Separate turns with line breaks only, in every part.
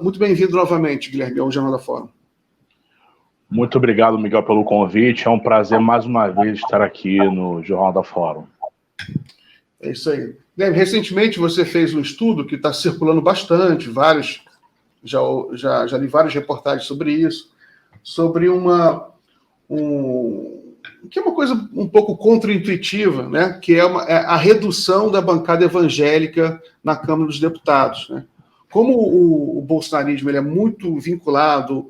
Muito bem-vindo novamente, Guilherme, ao Jornal da Fórum.
Muito obrigado, Miguel, pelo convite. É um prazer, mais uma vez, estar aqui no Jornal da Fórum.
É isso aí. Guilherme, recentemente você fez um estudo que está circulando bastante, já li várias reportagens sobre isso, sobre que é uma coisa um pouco contraintuitiva, né? Que é a redução da bancada evangélica na Câmara dos Deputados, né? Como o bolsonarismo ele é muito vinculado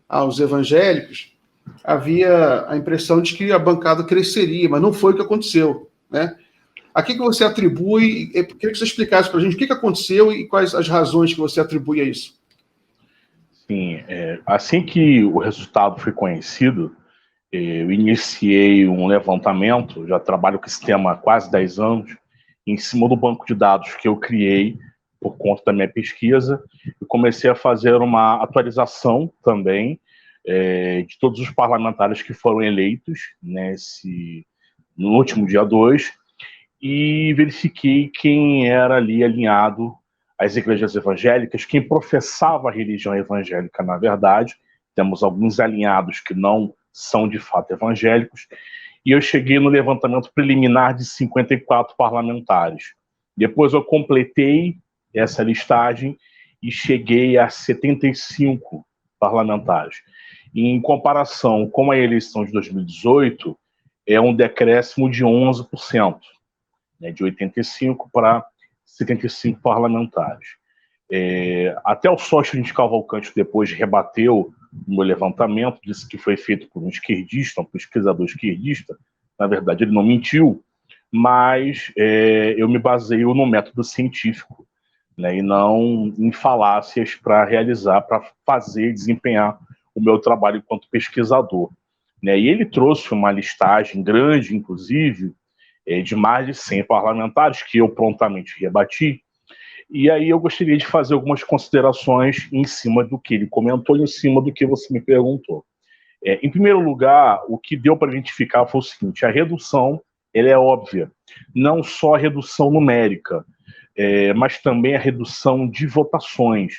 aos evangélicos, havia a impressão de que a bancada cresceria, mas não foi o que aconteceu, né? A que você atribui? Eu queria que você explicasse para a gente o que aconteceu e quais as razões que você atribui a isso.
Sim, assim que o resultado foi conhecido, eu iniciei um levantamento, já trabalho com esse tema há quase 10 anos, em cima do banco de dados que eu criei por conta da minha pesquisa, e comecei a fazer uma atualização também de todos os parlamentares que foram eleitos no último dia 2, e verifiquei quem era ali alinhado às igrejas evangélicas, quem professava a religião evangélica, na verdade. Temos alguns alinhados que não são de fato evangélicos, e eu cheguei no levantamento preliminar de 54 parlamentares. Depois eu completei essa listagem e cheguei a 75 parlamentares. E, em comparação com a eleição de 2018, é um decréscimo de 11%, né, de 85 para 75 parlamentares. Até o Sócrates de Cavalcante depois rebateu o meu levantamento, disse que foi feito por um esquerdista, um pesquisador esquerdista. Na verdade, ele não mentiu, mas eu me baseio no método científico, né, e não em falácias para fazer, desempenhar o meu trabalho enquanto pesquisador, né. E ele trouxe uma listagem grande, inclusive, de mais de 100 parlamentares, que eu prontamente rebati. E aí eu gostaria de fazer algumas considerações em cima do que ele comentou e em cima do que você me perguntou. Em primeiro lugar, o que deu para identificar foi o seguinte: a redução ela é óbvia, não só a redução numérica, mas também a redução de votações.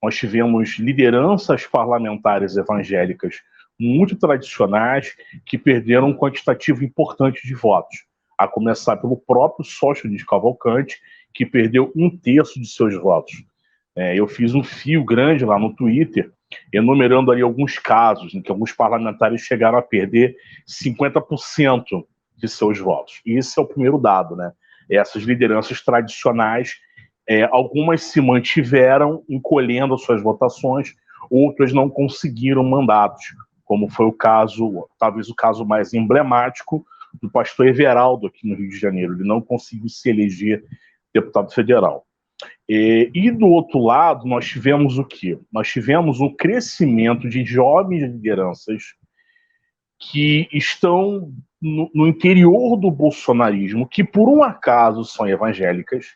Nós tivemos lideranças parlamentares evangélicas muito tradicionais que perderam um quantitativo importante de votos, a começar pelo próprio Sócrates de Cavalcante, que perdeu 1/3 de seus votos. Eu fiz um fio grande lá no Twitter, enumerando ali alguns casos em que alguns parlamentares chegaram a perder 50% de seus votos. E esse é o primeiro dado, né? Essas lideranças tradicionais, algumas se mantiveram encolhendo as suas votações, outras não conseguiram mandatos, como foi o caso, talvez o caso mais emblemático, do pastor Everaldo aqui no Rio de Janeiro. Ele não conseguiu se eleger deputado federal. E do outro lado, nós tivemos o quê? Nós tivemos um crescimento de jovens lideranças que estão no interior do bolsonarismo, que por um acaso são evangélicas,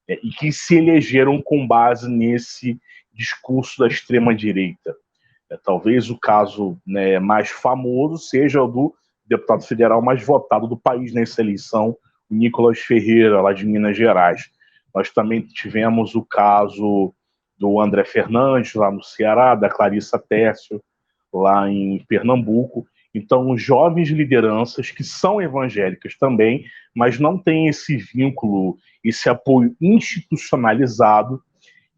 e que se elegeram com base nesse discurso da extrema-direita. Talvez o caso, né, mais famoso seja o do deputado federal mais votado do país nessa eleição, o Nicolas Ferreira, lá de Minas Gerais. Nós também tivemos o caso do André Fernandes, lá no Ceará, da Clarissa Tércio, lá em Pernambuco. Então, jovens lideranças que são evangélicas também, mas não têm esse vínculo, esse apoio institucionalizado,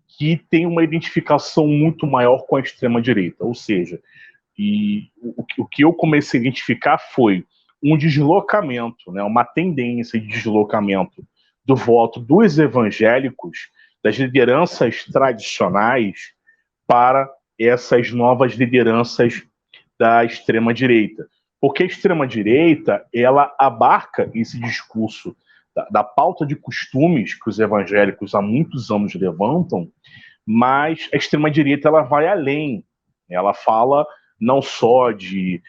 que tem uma identificação muito maior com a extrema-direita. Ou seja, o que eu comecei a identificar foi um deslocamento, né, uma tendência de deslocamento do voto dos evangélicos, das lideranças tradicionais, para essas novas lideranças da extrema-direita. Porque a extrema-direita, ela abarca esse discurso da pauta de costumes que os evangélicos há muitos anos levantam, mas a extrema-direita ela vai além. Ela fala não só de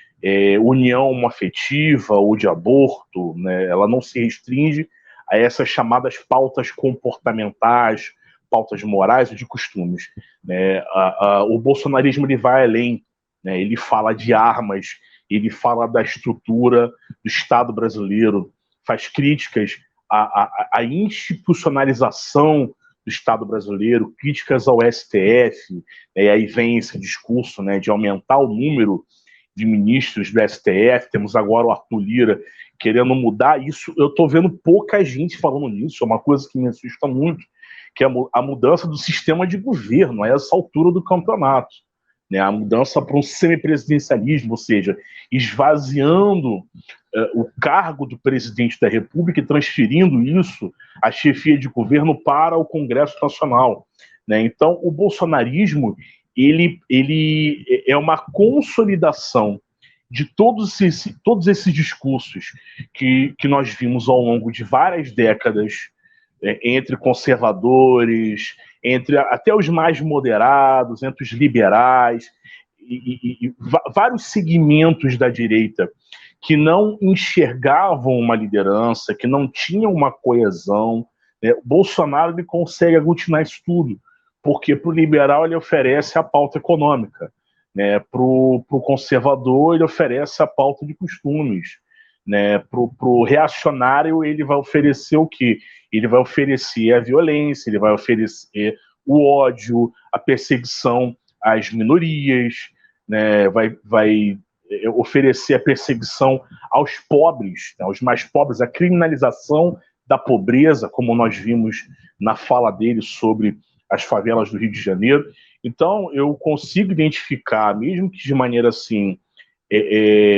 união homoafetiva ou de aborto, né? Ela não se restringe a essas chamadas pautas comportamentais, pautas morais ou de costumes, né? O bolsonarismo ele vai além, né? Ele fala de armas, ele fala da estrutura do Estado brasileiro, faz críticas à institucionalização do Estado brasileiro, críticas ao STF, e aí vem esse discurso, né, de aumentar o número de ministros do STF. Temos agora o Arthur Lira querendo mudar isso. Eu estou vendo pouca gente falando nisso, é uma coisa que me assusta muito, que é a mudança do sistema de governo a essa altura do campeonato, né? A mudança para um semipresidencialismo, ou seja, esvaziando o cargo do presidente da República e transferindo isso, a chefia de governo, para o Congresso Nacional, né? Então, o bolsonarismo ele é uma consolidação de todos esses discursos que nós vimos ao longo de várias décadas, entre conservadores, entre até os mais moderados, entre os liberais, e vários segmentos da direita que não enxergavam uma liderança, que não tinham uma coesão, né? O Bolsonaro ele consegue aglutinar isso tudo, porque para o liberal ele oferece a pauta econômica, né? Para o conservador ele oferece a pauta de costumes, né? Para o reacionário ele vai oferecer o quê? Ele vai oferecer a violência, ele vai oferecer o ódio, a perseguição às minorias, né? Vai oferecer a perseguição aos pobres, né? Aos mais pobres, a criminalização da pobreza, como nós vimos na fala dele sobre as favelas do Rio de Janeiro. Então, eu consigo identificar, mesmo que de maneira assim,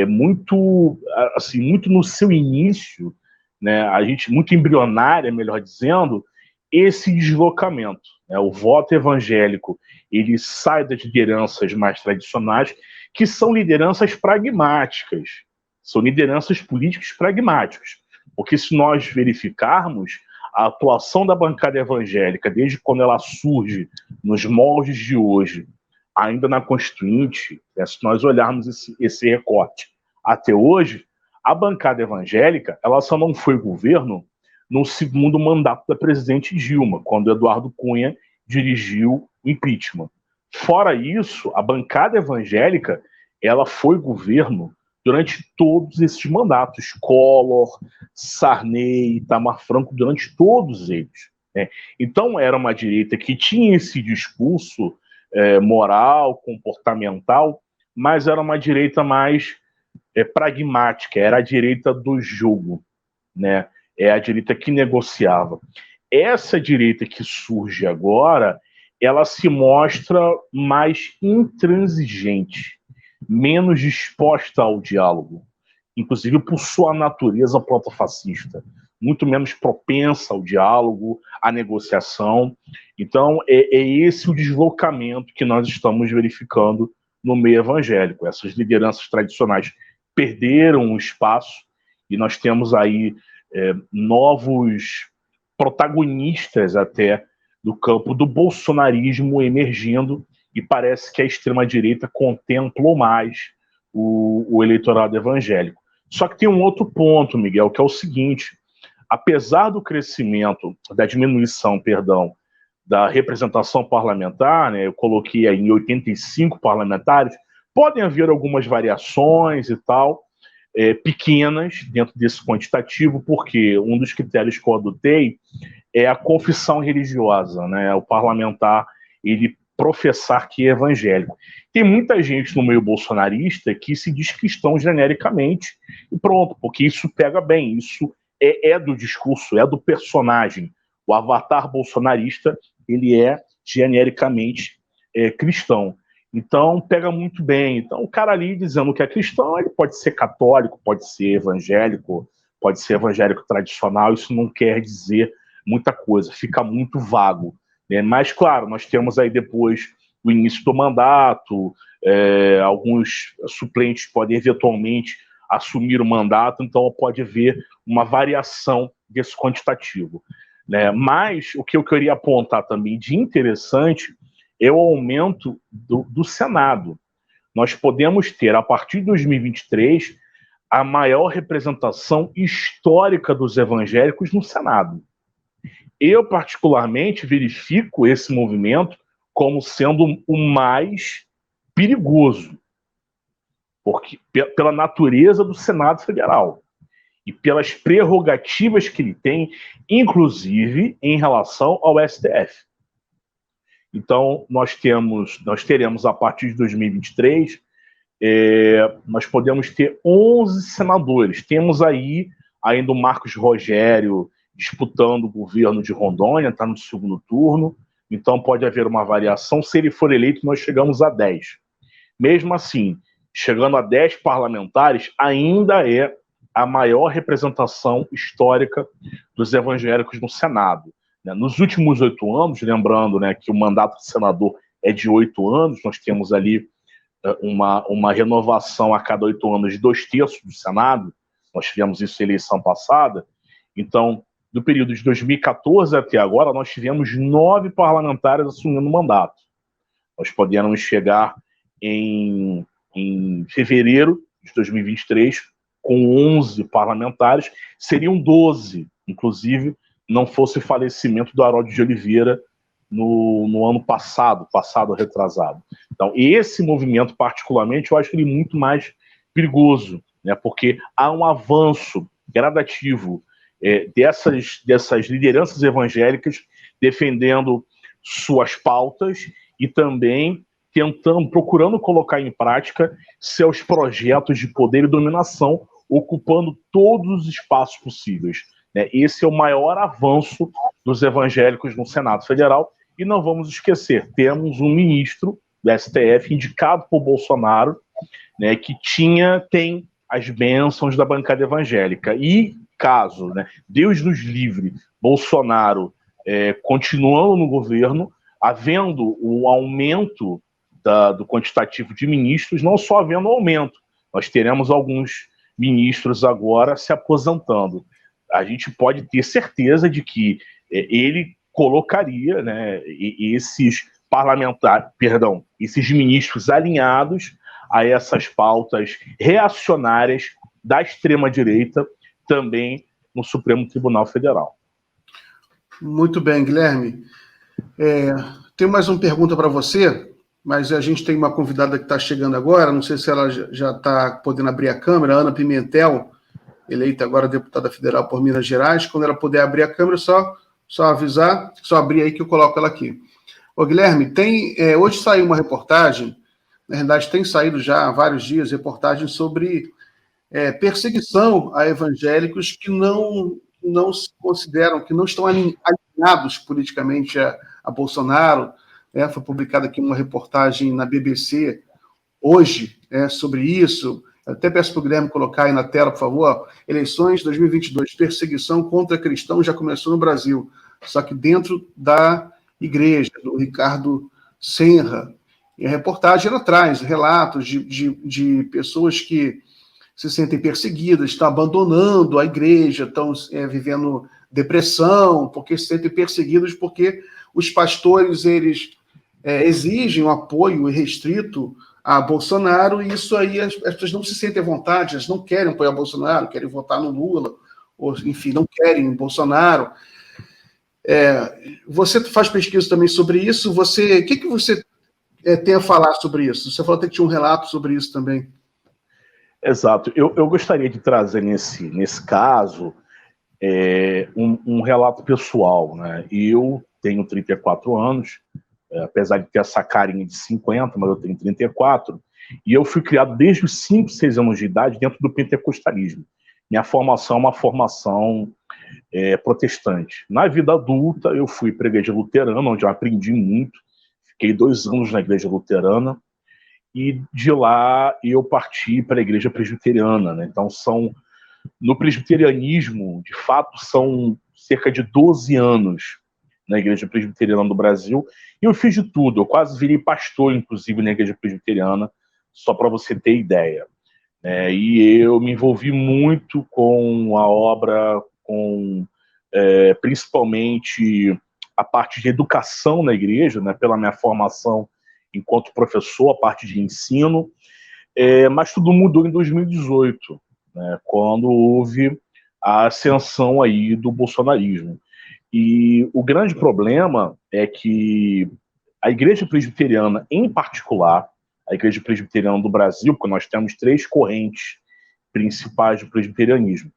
muito no seu início, né, a gente muito embrionária, melhor dizendo, esse deslocamento, né? O voto evangélico ele sai das lideranças mais tradicionais, que são lideranças pragmáticas, são lideranças políticas pragmáticas, porque se nós verificarmos a atuação da bancada evangélica desde quando ela surge nos moldes de hoje, ainda na Constituinte, né, se nós olharmos esse recorte até hoje, a bancada evangélica ela só não foi governo no segundo mandato da presidente Dilma, quando Eduardo Cunha dirigiu o impeachment. Fora isso, a bancada evangélica ela foi governo durante todos esses mandatos, Collor, Sarney, Itamar Franco, durante todos eles, né? Então era uma direita que tinha esse discurso moral, comportamental, mas era uma direita mais pragmática, era a direita do jogo, né? É a direita que negociava. Essa direita que surge agora, ela se mostra mais intransigente, menos disposta ao diálogo, inclusive por sua natureza protofascista, muito menos propensa ao diálogo, à negociação. Então, é esse o deslocamento que nós estamos verificando no meio evangélico. Essas lideranças tradicionais perderam o espaço e nós temos aí novos protagonistas até do campo do bolsonarismo emergindo, e parece que a extrema-direita contemplou mais o eleitorado evangélico. Só que tem um outro ponto, Miguel, que é o seguinte: apesar do crescimento, da diminuição, perdão, da representação parlamentar, né, eu coloquei aí em 85 parlamentares, podem haver algumas variações e tal, pequenas dentro desse quantitativo, porque um dos critérios que eu adotei é a confissão religiosa, né? O parlamentar, ele professar que é evangélico. Tem muita gente no meio bolsonarista que se diz cristão genericamente e pronto, porque isso pega bem, isso é do discurso, é do personagem. O avatar bolsonarista, ele é genericamente cristão. Então, pega muito bem. Então, o cara ali dizendo que é cristão, ele pode ser católico, pode ser evangélico tradicional, isso não quer dizer muita coisa, fica muito vago, né? Mas, claro, nós temos aí depois o início do mandato, alguns suplentes podem eventualmente assumir o mandato, então pode haver uma variação desse quantitativo, né? Mas o que eu queria apontar também de interessante é o aumento do Senado. Nós podemos ter, a partir de 2023, a maior representação histórica dos evangélicos no Senado. Eu, particularmente, verifico esse movimento como sendo o mais perigoso, porque pela natureza do Senado Federal. e pelas prerrogativas que ele tem, inclusive em relação ao STF. Então, nós teremos, a partir de 2023, nós podemos ter 11 senadores. Temos aí ainda o Marcos Rogério disputando o governo de Rondônia, está no segundo turno, então pode haver uma variação. Se ele for eleito, nós chegamos a 10. Mesmo assim, chegando a 10 parlamentares, ainda é a maior representação histórica dos evangélicos no Senado. Nos últimos 8 anos, lembrando, né, que o mandato de senador é de 8 anos, nós temos ali uma renovação a cada 8 anos de 2/3 do Senado, nós tivemos isso na eleição passada. Então, do período de 2014 até agora, nós tivemos 9 parlamentares assumindo o mandato. Nós podemos chegar em fevereiro de 2023 com 11 parlamentares, seriam 12, inclusive, não fosse o falecimento do Harold de Oliveira no ano passado retrasado. Então, esse movimento, particularmente, eu acho ele muito mais perigoso, né, porque há um avanço gradativo dessas lideranças evangélicas defendendo suas pautas e também procurando colocar em prática seus projetos de poder e dominação, ocupando todos os espaços possíveis. Esse é o maior avanço dos evangélicos no Senado Federal. E não vamos esquecer, temos um ministro do STF indicado por Bolsonaro, né, que tem as bênçãos da bancada evangélica. E caso, né, Deus nos livre, Bolsonaro continuando no governo, havendo um aumento do quantitativo de ministros, não só havendo aumento, nós teremos alguns ministros agora se aposentando. A gente pode ter certeza de que ele colocaria, né, esses esses ministros alinhados a essas pautas reacionárias da extrema-direita também no Supremo Tribunal Federal.
Muito bem, Guilherme. Tenho mais uma pergunta para você, mas a gente tem uma convidada que está chegando agora, não sei se ela já está podendo abrir a câmera, Ana Pimentel, eleita agora deputada federal por Minas Gerais. Quando ela puder abrir a câmera, só avisar, só abrir aí que eu coloco ela aqui. Ô, Guilherme, hoje saiu uma reportagem, na realidade tem saído já há vários dias, reportagens sobre perseguição a evangélicos que não se consideram, que não estão alinhados politicamente a Bolsonaro. Foi publicada aqui uma reportagem na BBC hoje sobre isso. Eu até peço para o Guilherme colocar aí na tela, por favor. Eleições 2022, perseguição contra cristãos já começou no Brasil, só que dentro da igreja, do Ricardo Senra. E a reportagem ela traz relatos de pessoas que se sentem perseguidas, estão abandonando a igreja, estão vivendo depressão, porque se sentem perseguidos porque os pastores eles exigem um apoio irrestrito a Bolsonaro, e isso aí as pessoas não se sentem à vontade, elas não querem apoiar Bolsonaro, querem votar no Lula, ou enfim, não querem Bolsonaro. Você faz pesquisa também sobre isso, o que você tem a falar sobre isso? Você falou até que tinha um relato sobre isso também.
Exato, eu gostaria de trazer nesse caso um relato pessoal, né? Eu tenho 34 anos, apesar de ter essa carinha de 50, mas eu tenho 34, e eu fui criado desde os 5, 6 anos de idade dentro do pentecostalismo. Minha formação é uma formação protestante. Na vida adulta, eu fui para a igreja luterana, onde eu aprendi muito, fiquei 2 anos na igreja luterana, e de lá eu parti para a igreja presbiteriana, né? Então, no presbiterianismo, de fato, são cerca de 12 anos na igreja presbiteriana do Brasil, e eu fiz de tudo, eu quase virei pastor, inclusive, na igreja presbiteriana, só para você ter ideia. E eu me envolvi muito com a obra, principalmente a parte de educação na igreja, né, pela minha formação enquanto professor, a parte de ensino, mas tudo mudou em 2018, né, quando houve a ascensão aí do bolsonarismo. E o grande problema é que a igreja presbiteriana, em particular, a igreja presbiteriana do Brasil, porque nós temos 3 correntes principais do presbiterianismo.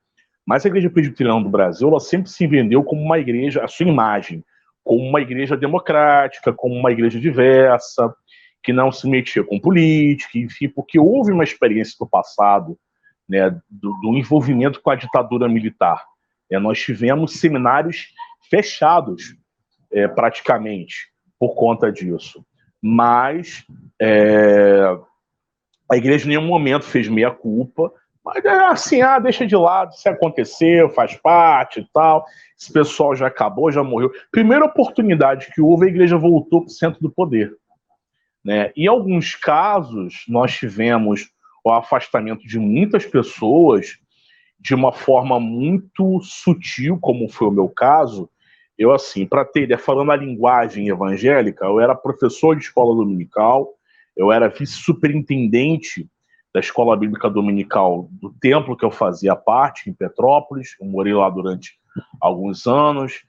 Mas a Igreja Presbiteriana do Brasil, ela sempre se vendeu como uma igreja, a sua imagem, como uma igreja democrática, como uma igreja diversa, que não se metia com política, enfim, porque houve uma experiência do passado, né, do envolvimento com a ditadura militar. Nós tivemos seminários fechados, praticamente, por conta disso. Mas a igreja em nenhum momento fez meia-culpa, mas é assim, deixa de lado, isso aconteceu, faz parte e tal, esse pessoal já acabou, já morreu. Primeira oportunidade que houve, a igreja voltou para o centro do poder, né? Em alguns casos, nós tivemos o afastamento de muitas pessoas de uma forma muito sutil, como foi o meu caso. Eu, assim, para ter ideia, falando a linguagem evangélica, eu era professor de escola dominical, eu era vice-superintendente da escola bíblica dominical do templo que eu fazia parte, em Petrópolis. Eu morei lá durante alguns anos.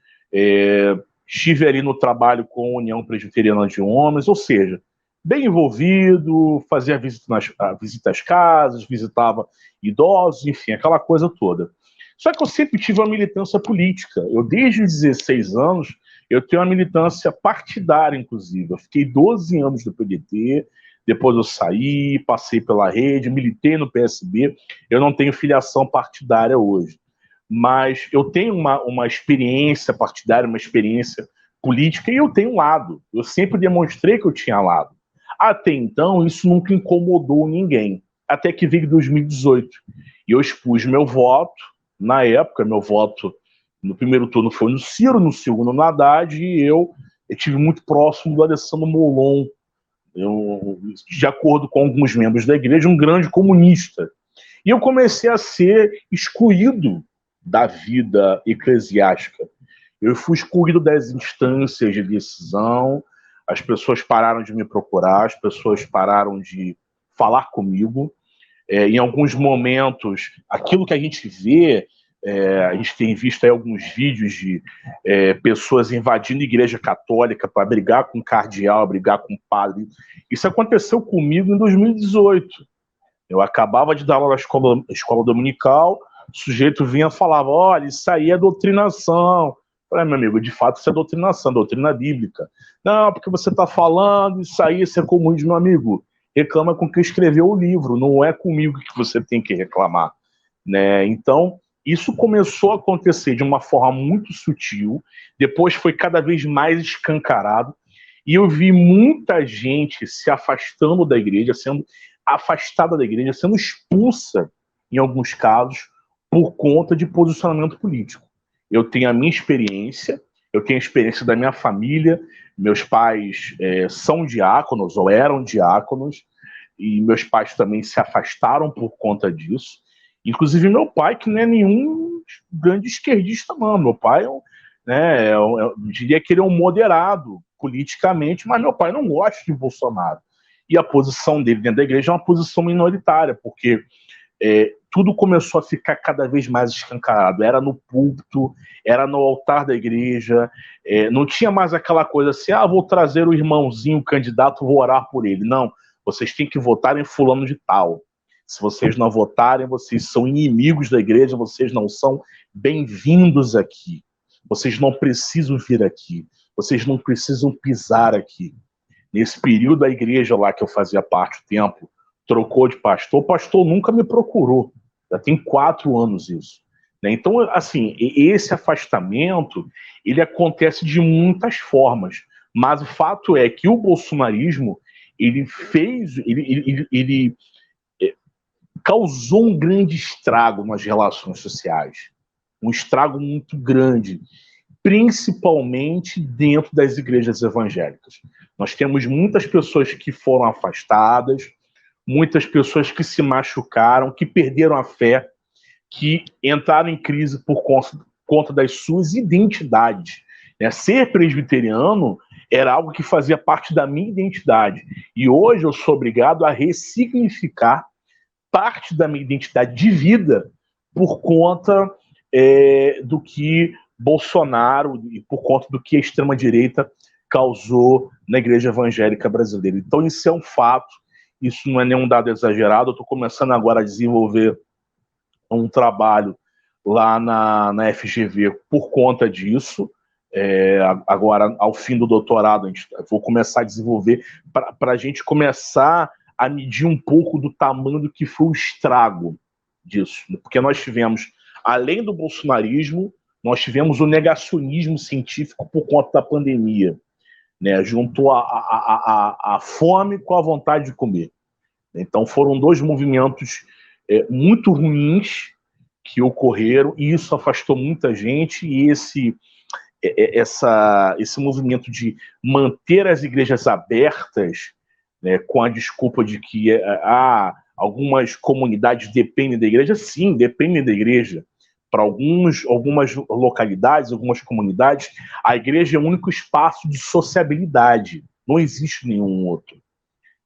Estive ali no trabalho com a União Presbiteriana de Homens, ou seja, bem envolvido, fazia visita às casas, visitava idosos, enfim, aquela coisa toda. Só que eu sempre tive uma militância política. Eu, desde os 16 anos, eu tenho uma militância partidária, inclusive. Eu fiquei 12 anos no PDT, depois eu saí, passei pela rede, militei no PSB. Eu não tenho filiação partidária hoje, mas eu tenho uma experiência partidária, uma experiência política, e eu tenho um lado. Eu sempre demonstrei que eu tinha lado. Até então, isso nunca incomodou ninguém. Até que veio 2018. E eu expus meu voto. Na época, meu voto no primeiro turno foi no Ciro, no segundo no Haddad, e eu estive muito próximo do Alessandro Molon, de acordo com alguns membros da igreja, um grande comunista. E eu comecei a ser excluído da vida eclesiástica. Eu fui excluído das instâncias de decisão, as pessoas pararam de me procurar, as pessoas pararam de falar comigo. Em alguns momentos, aquilo que a gente vê, a gente tem visto aí alguns vídeos de pessoas invadindo a igreja católica para brigar com o cardeal, brigar com o padre. Isso aconteceu comigo em 2018. Eu acabava de dar aula na escola dominical, o sujeito vinha e falava: olha, isso aí é doutrinação. Eu falei: meu amigo, de fato isso é doutrinação, doutrina bíblica. Não, porque você está falando, isso aí, isso é comunismo, meu amigo. Reclama com quem escreveu o livro, não é comigo que você tem que reclamar, né? Então, isso começou a acontecer de uma forma muito sutil, depois foi cada vez mais escancarado, e eu vi muita gente se afastando da igreja, sendo afastada da igreja, sendo expulsa, em alguns casos, por conta de posicionamento político. Eu tenho a minha experiência, eu tenho a experiência da minha família. Meus pais são diáconos, ou eram diáconos, e meus pais também se afastaram por conta disso. Inclusive meu pai, que não é nenhum grande esquerdista, não. Meu pai, eu diria que ele é um moderado politicamente, mas meu pai não gosta de Bolsonaro. E a posição dele dentro da igreja é uma posição minoritária, porque tudo começou a ficar cada vez mais escancarado. Era no púlpito, era no altar da igreja, não tinha mais aquela coisa assim: vou trazer o irmãozinho, o candidato, vou orar por ele. Não, vocês têm que votar em fulano de tal. Se vocês não votarem, vocês são inimigos da igreja, vocês não são bem-vindos aqui. Vocês não precisam vir aqui, vocês não precisam pisar aqui. Nesse período, a igreja lá que eu fazia parte, o templo, trocou de pastor. O pastor nunca me procurou. Já tem 4 anos isso, né? Então, assim, esse afastamento, ele acontece de muitas formas. Mas o fato é que o bolsonarismo, ele causou um grande estrago nas relações sociais. Um estrago muito grande, principalmente dentro das igrejas evangélicas. Nós temos muitas pessoas que foram afastadas, muitas pessoas que se machucaram, que perderam a fé, que entraram em crise por conta das suas identidades. Ser presbiteriano era algo que fazia parte da minha identidade. E hoje eu sou obrigado a ressignificar parte da minha identidade de vida por conta do que Bolsonaro e por conta do que a extrema-direita causou na igreja evangélica brasileira. Então isso é um fato, isso não é nenhum dado exagerado. Eu estou começando agora a desenvolver um trabalho lá na FGV por conta disso. Agora, ao fim do doutorado, vou começar a desenvolver para a gente começar a medir um pouco do tamanho do que foi o estrago disso. Porque nós tivemos, além do bolsonarismo, nós tivemos o negacionismo científico por conta da pandemia, né? Juntou a fome com a vontade de comer. Então foram dois movimentos muito ruins que ocorreram, e isso afastou muita gente, e esse movimento de manter as igrejas abertas, né, com a desculpa de que algumas comunidades dependem da igreja. Sim, dependem da igreja. Para algumas localidades, algumas comunidades, a igreja é o único espaço de sociabilidade. Não existe nenhum outro,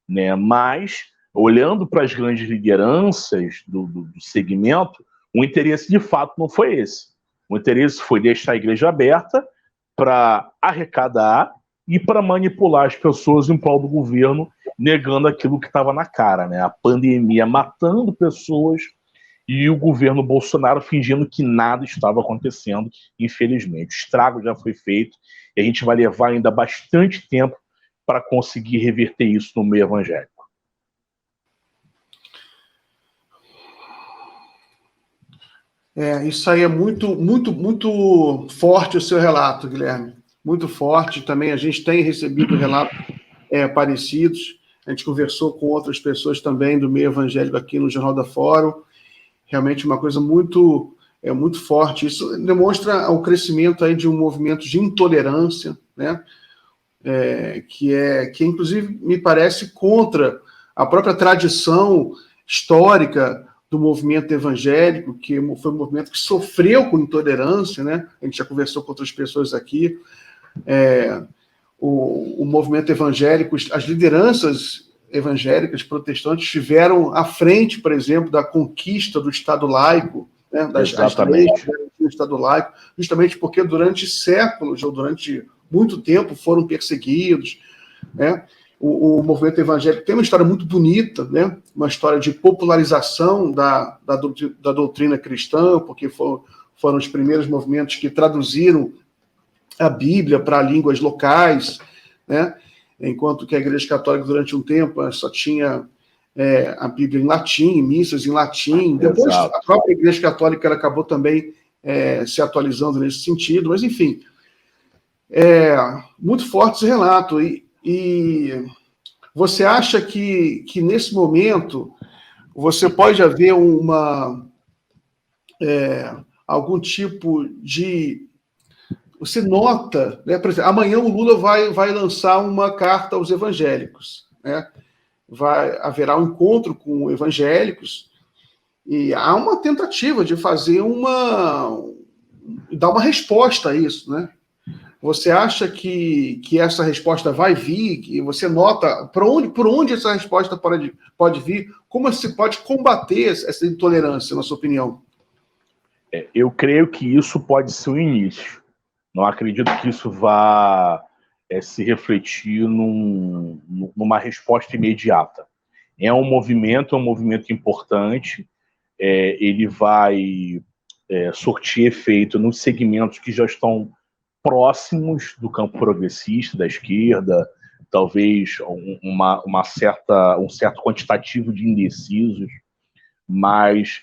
né? Mas, olhando para as grandes lideranças do segmento, o interesse de fato não foi esse. O interesse foi deixar a igreja aberta para arrecadar e para manipular as pessoas em prol do governo, negando aquilo que estava na cara, né? A pandemia matando pessoas e o governo Bolsonaro fingindo que nada estava acontecendo, infelizmente. O estrago já foi feito e a gente vai levar ainda bastante tempo para conseguir reverter isso no meio evangélico.
Isso aí é muito, muito, muito forte o seu relato, Guilherme. Muito forte. Também a gente tem recebido relatos parecidos. A gente conversou com outras pessoas também do meio evangélico aqui no Jornal da Fórum. Realmente uma coisa muito, muito forte. Isso demonstra o crescimento aí de um movimento de intolerância, né? Que inclusive me parece contra a própria tradição histórica do movimento evangélico, que foi um movimento que sofreu com intolerância, né? A gente já conversou com outras pessoas aqui. O movimento evangélico, as lideranças evangélicas protestantes estiveram à frente, por exemplo, da conquista do Estado laico, né? Das leis do Estado laico, justamente porque durante séculos, ou durante muito tempo, foram perseguidos, né? O movimento evangélico tem uma história muito bonita, né? Uma história de popularização da doutrina cristã, porque foram os primeiros movimentos que traduziram a Bíblia para línguas locais, né? Enquanto que a Igreja Católica, durante um tempo, só tinha a Bíblia em latim, missas em latim. Depois, exato, a própria Igreja Católica ela acabou também se atualizando nesse sentido, mas, enfim, muito forte esse relato. E você acha que nesse momento você pode haver algum tipo de... Você nota, né, por exemplo, amanhã o Lula vai lançar uma carta aos evangélicos, né? Haverá um encontro com evangélicos e há uma tentativa de fazer dar uma resposta a isso, né? Você acha que essa resposta vai vir? Que você nota por onde essa resposta pode vir? Como se pode combater essa intolerância, na sua opinião?
Eu creio que isso pode ser o início. Não acredito que isso vá se refletir numa resposta imediata. É um movimento importante. Ele vai surtir efeito nos segmentos que já estão próximos do campo progressista, da esquerda, talvez um certo quantitativo de indecisos, mas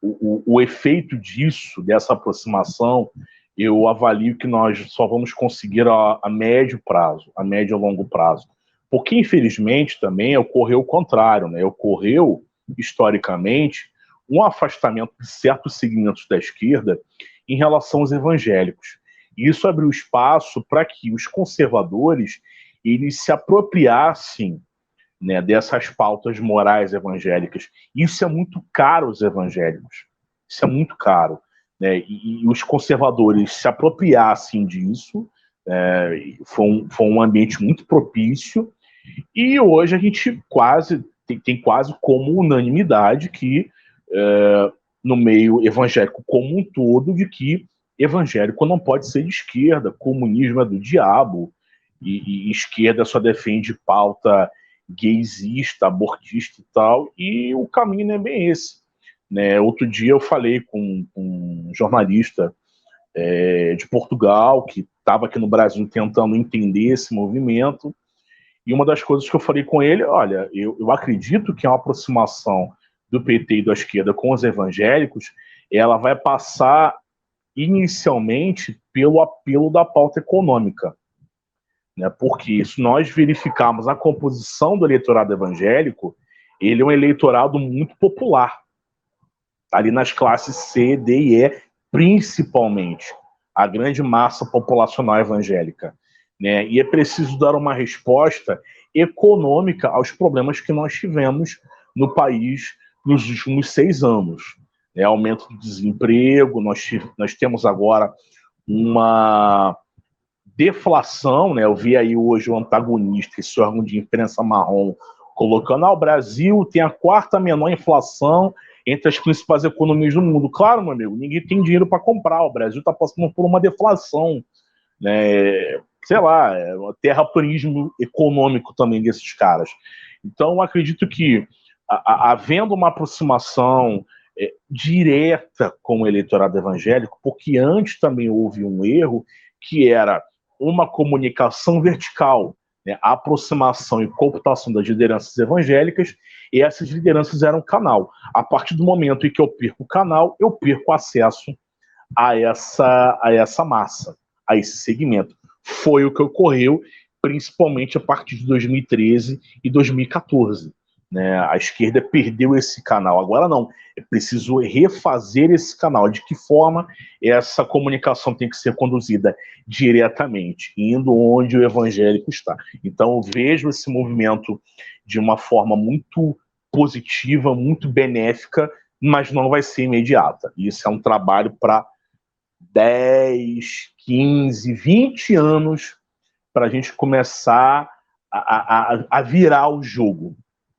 o efeito disso, dessa aproximação, eu avalio que nós só vamos conseguir a médio prazo, a médio e longo prazo. Porque, infelizmente, também ocorreu o contrário, né? Ocorreu, historicamente, um afastamento de certos segmentos da esquerda em relação aos evangélicos. E isso abriu espaço para que os conservadores eles se apropriassem, né, dessas pautas morais evangélicas. Isso é muito caro aos evangélicos. Isso é muito caro. Né? E os conservadores se apropriassem disso. Foi um ambiente muito propício. E hoje a gente tem quase como unanimidade que no meio evangélico como um todo, de que evangélico não pode ser de esquerda, comunismo é do diabo, e esquerda só defende pauta gaysista, abortista e tal, e o caminho não é bem esse. né? Outro dia eu falei com um jornalista de Portugal, que estava aqui no Brasil tentando entender esse movimento, e uma das coisas que eu falei com ele, olha, eu acredito que é uma aproximação do PT e da esquerda com os evangélicos, ela vai passar inicialmente pelo apelo da pauta econômica, né? Porque se nós verificarmos a composição do eleitorado evangélico, ele é um eleitorado muito popular, ali nas classes C, D e E, principalmente, a grande massa populacional evangélica, né? E é preciso dar uma resposta econômica aos problemas que nós tivemos no país nos últimos 6 anos. Né? Aumento do desemprego, nós temos agora uma deflação, né? Eu vi aí hoje o antagonista, esse órgão de imprensa marrom, colocando, o Brasil tem a 4ª menor inflação entre as principais economias do mundo. Claro, meu amigo, ninguém tem dinheiro para comprar, o Brasil está passando por uma deflação, né? Sei lá, é um terraplanismo econômico também desses caras. Então, eu acredito que, havendo uma aproximação direta com o eleitorado evangélico, porque antes também houve um erro, que era uma comunicação vertical, né? A aproximação e cooptação das lideranças evangélicas, e essas lideranças eram canal. A partir do momento em que eu perco o canal, eu perco acesso a essa massa, a esse segmento. Foi o que ocorreu, principalmente a partir de 2013 e 2014. Né? A esquerda perdeu esse canal. Agora não, é preciso refazer esse canal. De que forma essa comunicação tem que ser conduzida? Diretamente, indo onde o evangélico está. Então eu vejo esse movimento de uma forma muito positiva, muito benéfica, mas não vai ser imediata. Isso é um trabalho para 10, 15, 20 anos para a gente começar a virar o jogo,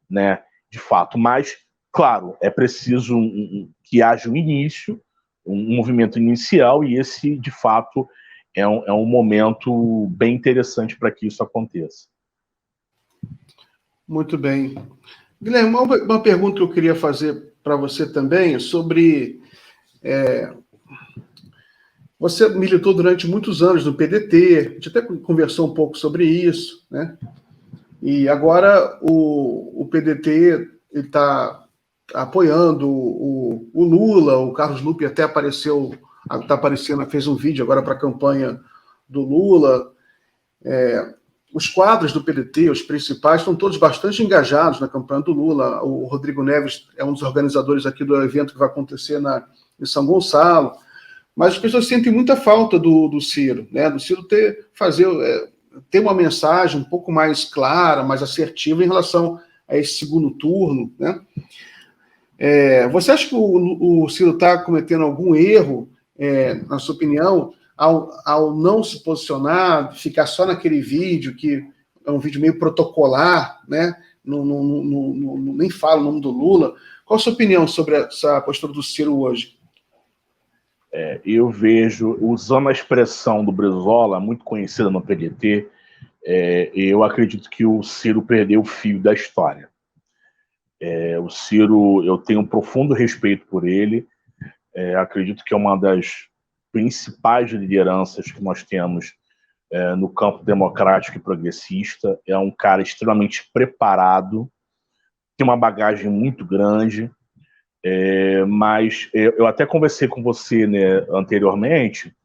né? De fato. Mas, claro, é preciso que haja um início, um movimento inicial, e esse, de fato, é um momento bem interessante para que isso aconteça.
Muito bem. Guilherme, uma pergunta que eu queria fazer para você também sobre... Você militou durante muitos anos no PDT, a gente até conversou um pouco sobre isso, né? E agora o PDT está apoiando o Lula, o Carlos Lupe até está aparecendo, fez um vídeo agora para a campanha do Lula. Os quadros do PDT, os principais, estão todos bastante engajados na campanha do Lula. O Rodrigo Neves é um dos organizadores aqui do evento que vai acontecer em São Gonçalo. Mas as pessoas sentem muita falta do Ciro, né? Do Ciro ter uma mensagem um pouco mais clara, mais assertiva em relação a esse segundo turno, né? Você acha que o Ciro está cometendo algum erro, na sua opinião, ao não se posicionar, ficar só naquele vídeo, que é um vídeo meio protocolar, né? Nem fala o nome do Lula. Qual a sua opinião sobre essa postura do Ciro hoje?
Eu vejo, usando a expressão do Brizola, muito conhecida no PDT, eu acredito que o Ciro perdeu o fio da história. O Ciro, eu tenho um profundo respeito por ele, acredito que é uma das principais lideranças que nós temos no campo democrático e progressista. É um cara extremamente preparado, tem uma bagagem muito grande, mas eu até conversei com você, né, anteriormente.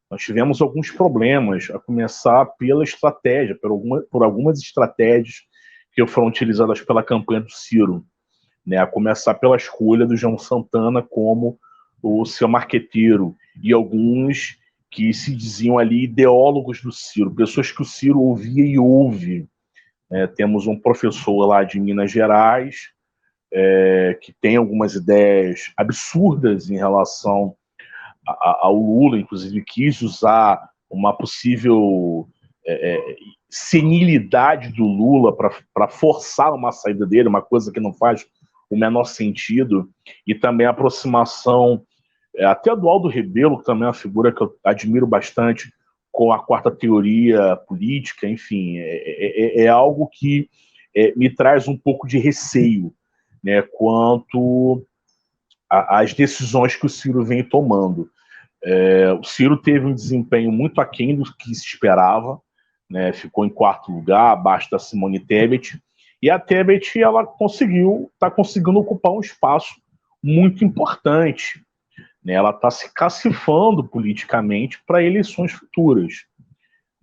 Nós tivemos alguns problemas, a começar pela estratégia, por algumas estratégias que foram utilizadas pela campanha do Ciro, né, a começar pela escolha do João Santana como o seu marqueteiro, e alguns que se diziam ali ideólogos do Ciro, pessoas que o Ciro ouvia e ouve. Temos um professor lá de Minas Gerais, que tem algumas ideias absurdas em relação ao Lula, inclusive quis usar uma possível senilidade do Lula para forçar uma saída dele, uma coisa que não faz o menor sentido, e também a aproximação até do Aldo Rebelo, que também é uma figura que eu admiro bastante, com a quarta teoria política. Enfim, é algo que me traz um pouco de receio, né, quanto as decisões que o Ciro vem tomando. O Ciro teve um desempenho muito aquém do que se esperava, né? Ficou em 4º lugar, abaixo da Simone Tebet, e a Tebet ela está conseguindo ocupar um espaço muito importante, né? Ela está se cacifando politicamente para eleições futuras.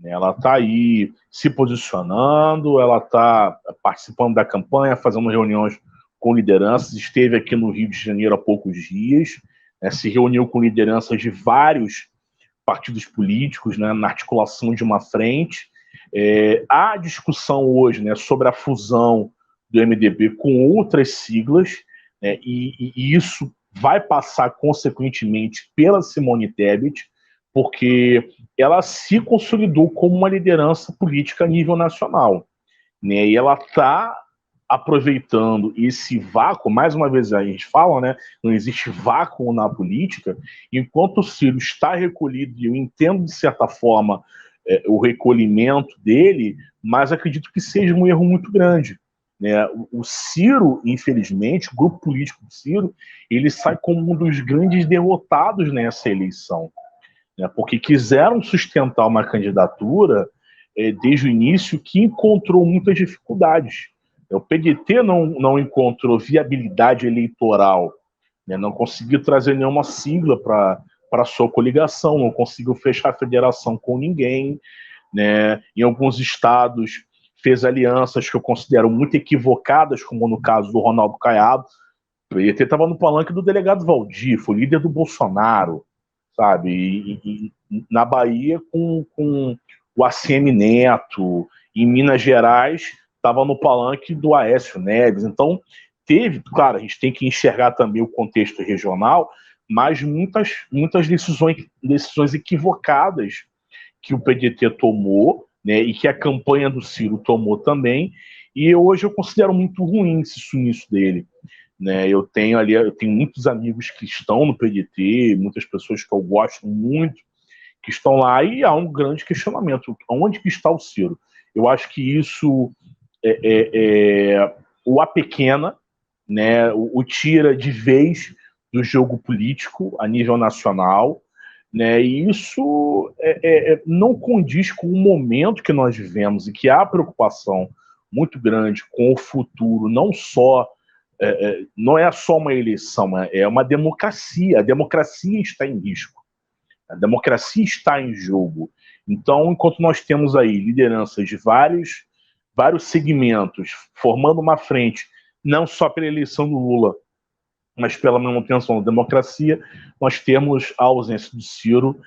Ela está aí se posicionando, ela está participando da campanha, fazendo reuniões com lideranças, esteve aqui no Rio de Janeiro há poucos dias, né, se reuniu com lideranças de vários partidos políticos, né, na articulação de uma frente. Há discussão hoje, né, sobre a fusão do MDB com outras siglas, né, e isso vai passar, consequentemente, pela Simone Tebet, porque ela se consolidou como uma liderança política a nível nacional, né? E ela está aproveitando esse vácuo, mais uma vez a gente fala, né? Não existe vácuo na política, enquanto o Ciro está recolhido, e eu entendo de certa forma o recolhimento dele, mas acredito que seja um erro muito grande, né? O Ciro, infelizmente, o grupo político do Ciro, ele sai como um dos grandes derrotados nessa eleição, né, porque quiseram sustentar uma candidatura desde o início que encontrou muitas dificuldades. O PDT não encontrou viabilidade eleitoral, né, não conseguiu trazer nenhuma sigla para a sua coligação, não conseguiu fechar a federação com ninguém, né, em alguns estados fez alianças que eu considero muito equivocadas, como no caso do Ronaldo Caiado. O PDT estava no palanque do delegado Valdir, foi líder do Bolsonaro, sabe, e na Bahia com o ACM Neto, em Minas Gerais estava no palanque do Aécio Neves. Então teve, claro, a gente tem que enxergar também o contexto regional, mas muitas decisões equivocadas que o PDT tomou, né, e que a campanha do Ciro tomou também, e hoje eu considero muito ruim esse sumiço dele. Né, eu tenho muitos amigos que estão no PDT, muitas pessoas que eu gosto muito que estão lá, e há um grande questionamento: onde que está o Ciro? Eu acho que isso o apequena, né, o tira de vez do jogo político a nível nacional, né, e isso não condiz com o momento que nós vivemos, e que há preocupação muito grande com o futuro, não é só uma eleição, é uma democracia. A democracia está em risco. A democracia está em jogo. Então, enquanto nós temos aí lideranças de vários segmentos formando uma frente, não só pela eleição do Lula, mas pela manutenção da democracia, nós temos a ausência do Ciro,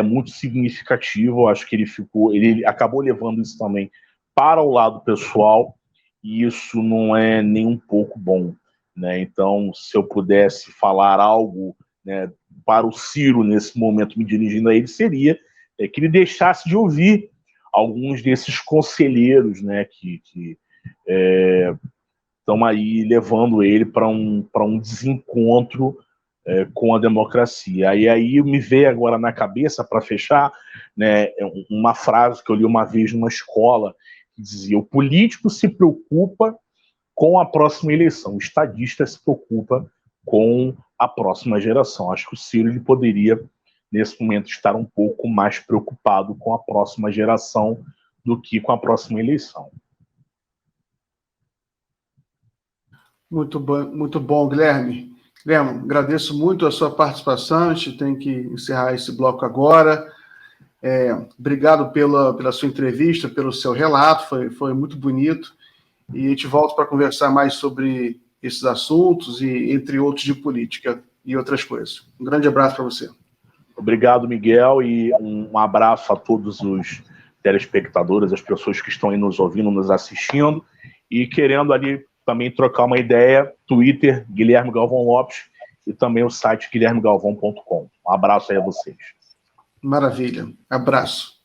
muito significativo. Eu acho que ele acabou levando isso também para o lado pessoal, e isso não é nem um pouco bom, né? Então, se eu pudesse falar algo, né, para o Ciro nesse momento, me dirigindo a ele, seria que ele deixasse de ouvir alguns desses conselheiros, né, que estão aí levando ele para um desencontro com a democracia. Aí me veio agora na cabeça, para fechar, né, uma frase que eu li uma vez numa escola, que dizia: o político se preocupa com a próxima eleição, o estadista se preocupa com a próxima geração. Acho que o Ciro ele poderia, nesse momento, estar um pouco mais preocupado com a próxima geração do que com a próxima eleição.
Muito bom, Guilherme. Guilherme, agradeço muito a sua participação. A gente tem que encerrar esse bloco agora. Obrigado pela sua entrevista, pelo seu relato, foi muito bonito. E a gente volta para conversar mais sobre esses assuntos, e entre outros de política e outras coisas. Um grande abraço para você.
Obrigado, Miguel, e um abraço a todos os telespectadores, as pessoas que estão aí nos ouvindo, nos assistindo, e querendo ali também trocar uma ideia: Twitter, Guilherme Galvão Lopes, e também o site guilhermegalvão.com. Um abraço aí a vocês.
Maravilha. Abraço.